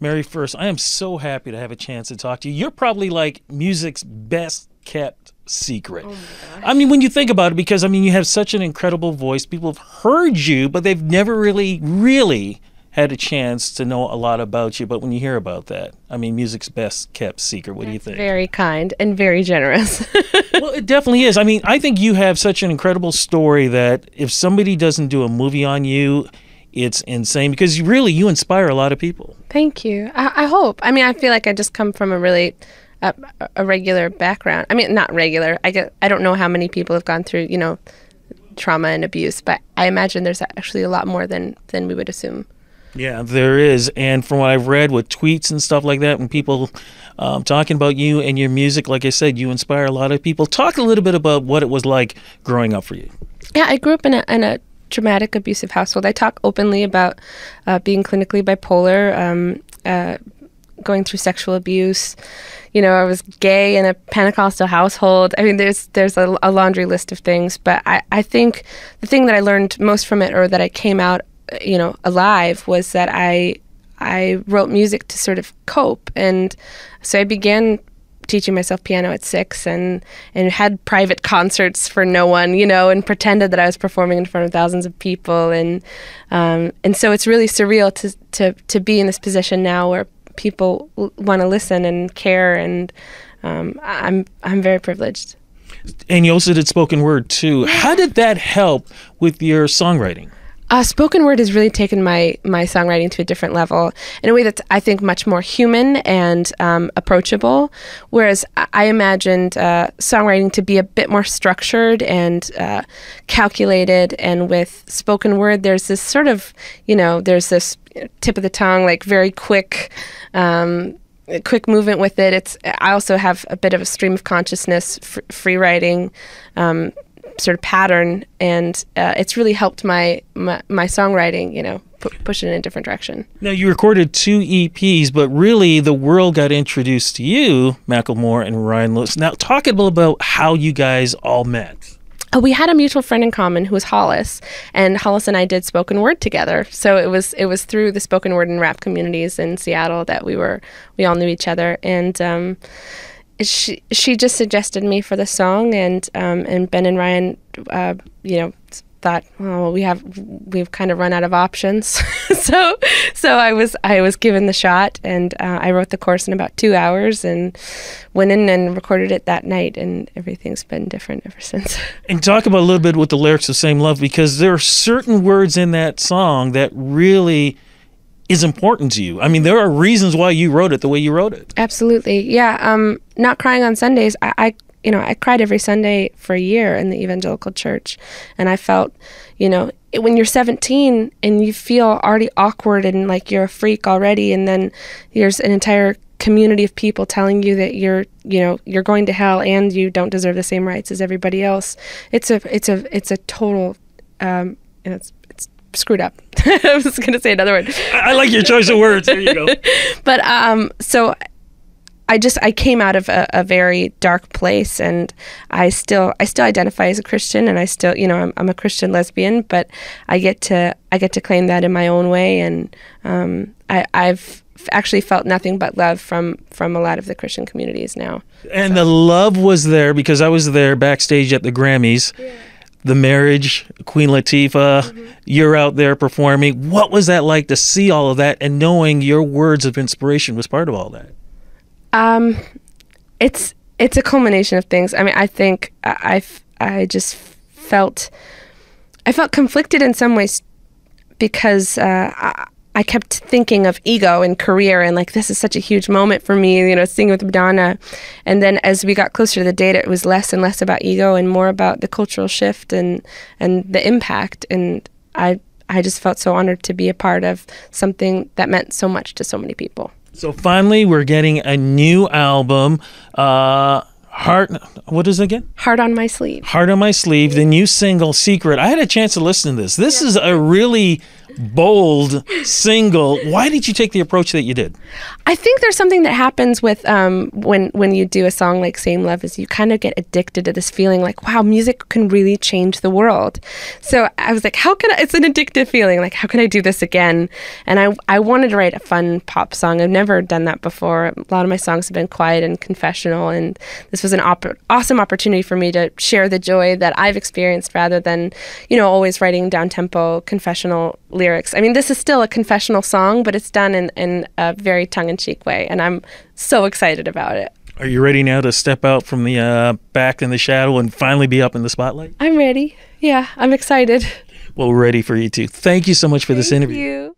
Mary, first, I am so happy to have a chance to talk to you. You're probably like music's best kept secret. Oh my gosh. I mean, when you think about it, because I mean, you have such an incredible voice. People have heard you, but they've never really had a chance to know a lot about you. But when you hear about that, I mean, music's best kept secret. What do you think? Very kind and very generous. Well, it definitely is. I mean, I think you have such an incredible story that if somebody doesn't do a movie on you, it's insane, because you inspire a lot of people. Thank you. I hope. I mean, I feel like I just come from a really a regular background. I mean, not regular. I don't know how many people have gone through, trauma and abuse, but I imagine there's actually a lot more than we would assume. Yeah, there is. And from what I've read with tweets and stuff like that, and people talking about you and your music, like I said, you inspire a lot of people. Talk a little bit about what it was like growing up for you. Yeah, I grew up in a traumatic, abusive household. I talk openly about being clinically bipolar, going through sexual abuse. I was gay in a Pentecostal household. I mean, there's a laundry list of things. But I think the thing that I learned most from it, or that I came out, alive, was that I wrote music to sort of cope. And so I began teaching myself piano at 6 and had private concerts for no one, and pretended that I was performing in front of thousands of people. And so it's really surreal to be in this position now where people want to listen and care. And I'm very privileged. And you also did spoken word too. How did that help with your songwriting? Spoken word has really taken my songwriting to a different level in a way that's, I think, much more human and approachable. Whereas I imagined songwriting to be a bit more structured and calculated. And with spoken word, there's this sort of, there's this tip of the tongue, like very quick movement with it. I also have a bit of a stream of consciousness, free writing sort of pattern, and it's really helped my songwriting, push it in a different direction. Now, you recorded 2 EPs, but really the world got introduced to you, Macklemore and Ryan Lewis. Now, talk a little about how you guys all met. We had a mutual friend in common who was Hollis, and Hollis and I did spoken word together. So it was through the spoken word and rap communities in Seattle that we all knew each other. And she just suggested me for the song, and Ben and Ryan, thought, oh, we've kind of run out of options, so I was given the shot, and I wrote the chorus in about 2 hours, and went in and recorded it that night, and everything's been different ever since. And talk about a little bit with the lyrics of Same Love, because there are certain words in that song that really is important to you. I mean, there are reasons why you wrote it the way you wrote it. Absolutely. Yeah. Not crying on Sundays. I cried every Sunday for a year in the evangelical church. And I felt, when you're 17 and you feel already awkward and like you're a freak already, and then there's an entire community of people telling you that you're going to hell and you don't deserve the same rights as everybody else. It's a total, it's screwed up. I was going to say another word. I like your choice of words. There you go. But so I came out of a very dark place, and I still identify as a Christian, and I still, I'm a Christian lesbian, but I get to claim that in my own way. And I've actually felt nothing but love from a lot of the Christian communities now. And the love was there, because I was there backstage at the Grammys. Yeah. The marriage, Queen Latifah, you're out there performing. What was that like to see all of that and knowing your words of inspiration was part of all that? It's a culmination of things. I mean, I think I felt conflicted in some ways, because I kept thinking of ego and career, and like, this is such a huge moment for me, singing with Madonna. And then as we got closer to the date, it was less and less about ego and more about the cultural shift and the impact. And I just felt so honored to be a part of something that meant so much to so many people. So finally, we're getting a new album, what is it again? Heart on My Sleeve. Heart on My Sleeve, the new single, Secret. I had a chance to listen to this. This is a really bold single. Why did you take the approach that you did? I think there's something that happens with when you do a song like Same Love is you kind of get addicted to this feeling like, wow, music can really change the world. So I was like, it's an addictive feeling. Like, how can I do this again? And I wanted to write a fun pop song. I've never done that before. A lot of my songs have been quiet and confessional, and this was an awesome opportunity for me to share the joy that I've experienced rather than, always writing down-tempo confessional lyrics. I mean, this is still a confessional song, but it's done in a very tongue-in-cheek way, and I'm so excited about it. Are you ready now to step out from the back in the shadow and finally be up in the spotlight? I'm ready. Yeah, I'm excited. Well, we're ready for you too. Thank you so much for this interview. Thank you.